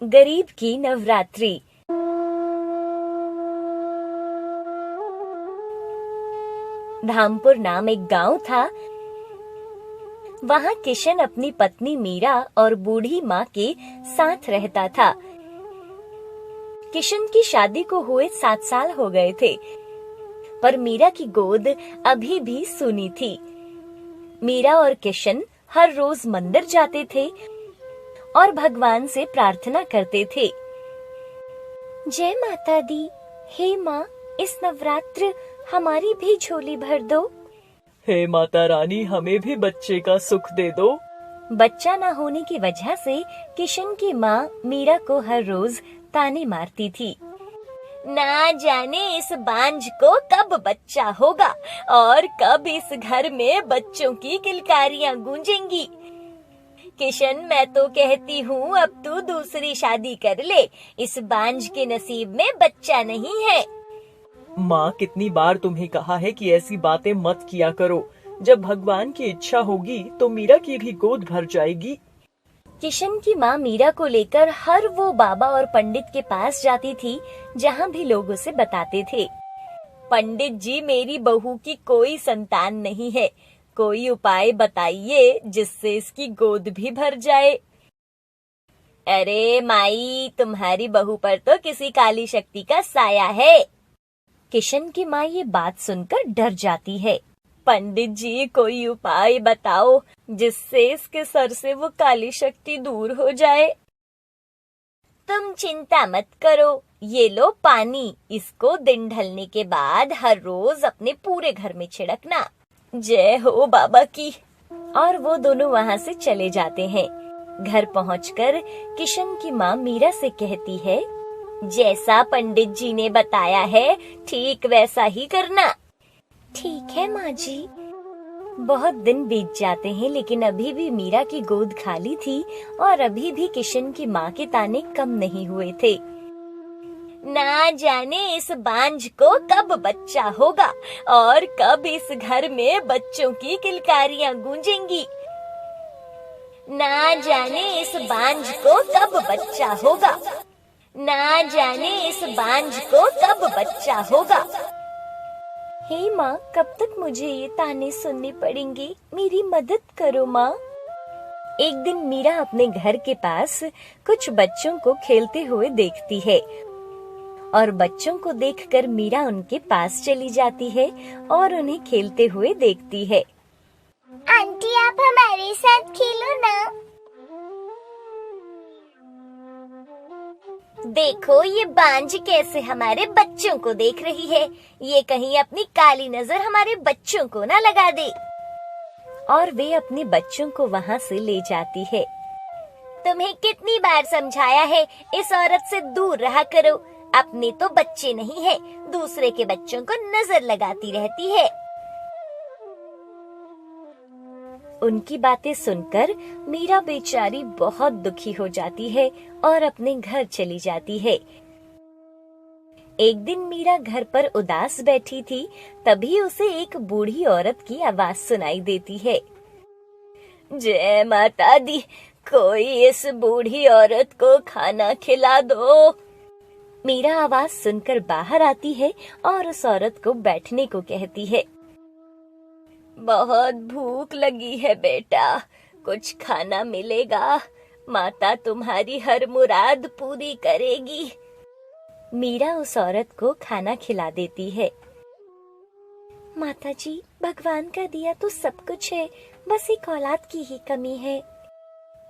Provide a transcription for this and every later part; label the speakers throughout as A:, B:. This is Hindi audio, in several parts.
A: गरीब की नवरात्रि। धामपुर नाम एक गांव था। वहां किशन अपनी पत्नी मीरा और बूढ़ी माँ के साथ रहता था। किशन की शादी को हुए 7 साल हो गए थे, पर मीरा की गोद अभी भी सूनी थी। मीरा और किशन हर रोज मंदिर जाते थे और भगवान से प्रार्थना करते थे। जय माता दी, हे माँ, इस नवरात्र हमारी भी झोली भर दो।
B: हे माता रानी, हमें भी बच्चे का सुख दे दो।
A: बच्चा न होने की वजह से किशन की माँ मीरा को हर रोज ताने मारती थी। ना जाने इस बांझ को कब बच्चा होगा और कब इस घर में बच्चों की किलकारियां गूंजेंगी। किशन, मैं तो कहती हूँ अब तू दूसरी शादी कर ले, इस बांझ के नसीब में बच्चा नहीं है।
B: माँ, कितनी बार तुम्हें कहा है कि ऐसी बातें मत किया करो। जब भगवान की इच्छा होगी तो मीरा की भी गोद भर जाएगी।
A: किशन की माँ मीरा को लेकर हर वो बाबा और पंडित के पास जाती थी जहाँ भी लोग उसे बताते थे, पंडित जी, मेरी बहू की कोई संतान नहीं है, कोई उपाय बताइए जिससे इसकी गोद भी भर जाए। अरे माई, तुम्हारी बहू पर तो किसी काली शक्ति का साया है। किशन की माँ ये बात सुनकर डर जाती है। पंडित जी, कोई उपाय बताओ जिससे इसके सर से वो काली शक्ति दूर हो जाए। तुम चिंता मत करो, ये लो पानी, इसको दिन ढलने के बाद हर रोज अपने पूरे घर में छिड़कना। जय हो बाबा की। और वो दोनों वहाँ से चले जाते हैं। घर पहुँचकर किशन की माँ मीरा से कहती है, जैसा पंडित जी ने बताया है ठीक वैसा ही करना। ठीक है माँ जी। बहुत दिन बीत जाते हैं, लेकिन अभी भी मीरा की गोद खाली थी और अभी भी किशन की माँ के ताने कम नहीं हुए थे। ना जाने इस बांझ को कब बच्चा होगा और कब इस घर में बच्चों की किलकारियां गूंजेंगी। ना जाने इस बांझ को कब बच्चा होगा। ना जाने इस बांझ को कब बच्चा होगा। हे माँ, कब तक मुझे ये ताने सुनने पड़ेंगे? मेरी मदद करो माँ। एक दिन मीरा अपने घर के पास कुछ बच्चों को खेलते हुए देखती है और बच्चों को देखकर मीरा उनके पास चली जाती है और उन्हें खेलते हुए देखती है।
C: आंटी, आप हमारे साथ खेलो ना।
A: देखो ये बांझ कैसे हमारे बच्चों को देख रही है, ये कहीं अपनी काली नजर हमारे बच्चों को ना लगा दे। और वे अपने बच्चों को वहाँ से ले जाती है। तुम्हें कितनी बार समझाया है इस औरत से दूर रहा करो, अपने तो बच्चे नहीं है, दूसरे के बच्चों को नजर लगाती रहती है। उनकी बातें सुनकर मीरा बेचारी बहुत दुखी हो जाती है और अपने घर चली जाती है। एक दिन मीरा घर पर उदास बैठी थी, तभी उसे एक बूढ़ी औरत की आवाज सुनाई देती है। जय माता दी, कोई इस बूढ़ी औरत को खाना खिला दो। मीरा आवाज सुनकर बाहर आती है और उस औरत को बैठने को कहती है। बहुत भूख लगी है बेटा, कुछ खाना मिलेगा? माता तुम्हारी हर मुराद पूरी करेगी। मीरा उस औरत को खाना खिला देती है। माता जी, भगवान का दिया तो सब कुछ है, बस एक औलाद की ही कमी है।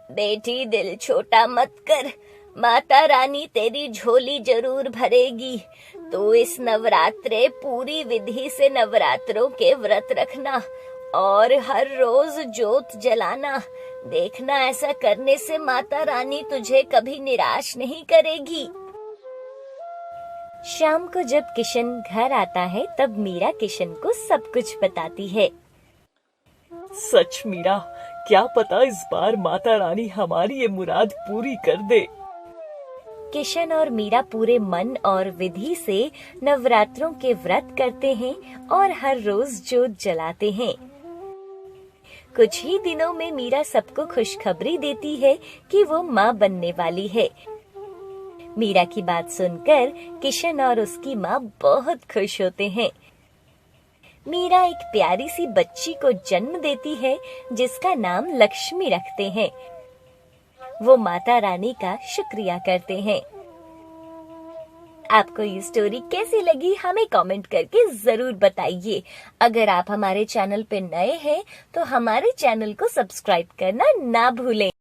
A: बेटी, दिल छोटा मत कर, माता रानी तेरी झोली जरूर भरेगी। तो इस नवरात्रे पूरी विधि से नवरात्रों के व्रत रखना और हर रोज जोत जलाना। देखना, ऐसा करने से माता रानी तुझे कभी निराश नहीं करेगी। शाम को जब किशन घर आता है तब मीरा किशन को सब कुछ बताती है।
B: सच मीरा, क्या पता इस बार माता रानी हमारी ये मुराद पूरी कर दे।
A: किशन और मीरा पूरे मन और विधि से नवरात्रों के व्रत करते हैं और हर रोज जोत जलाते हैं। कुछ ही दिनों में मीरा सबको खुशखबरी देती है कि वो माँ बनने वाली है। मीरा की बात सुनकर किशन और उसकी माँ बहुत खुश होते हैं। मीरा एक प्यारी सी बच्ची को जन्म देती है जिसका नाम लक्ष्मी रखते हैं। वो माता रानी का शुक्रिया करते हैं। आपको ये स्टोरी कैसी लगी हमें कमेंट करके जरूर बताइए। अगर आप हमारे चैनल पे नए हैं तो हमारे चैनल को सब्सक्राइब करना ना भूलें।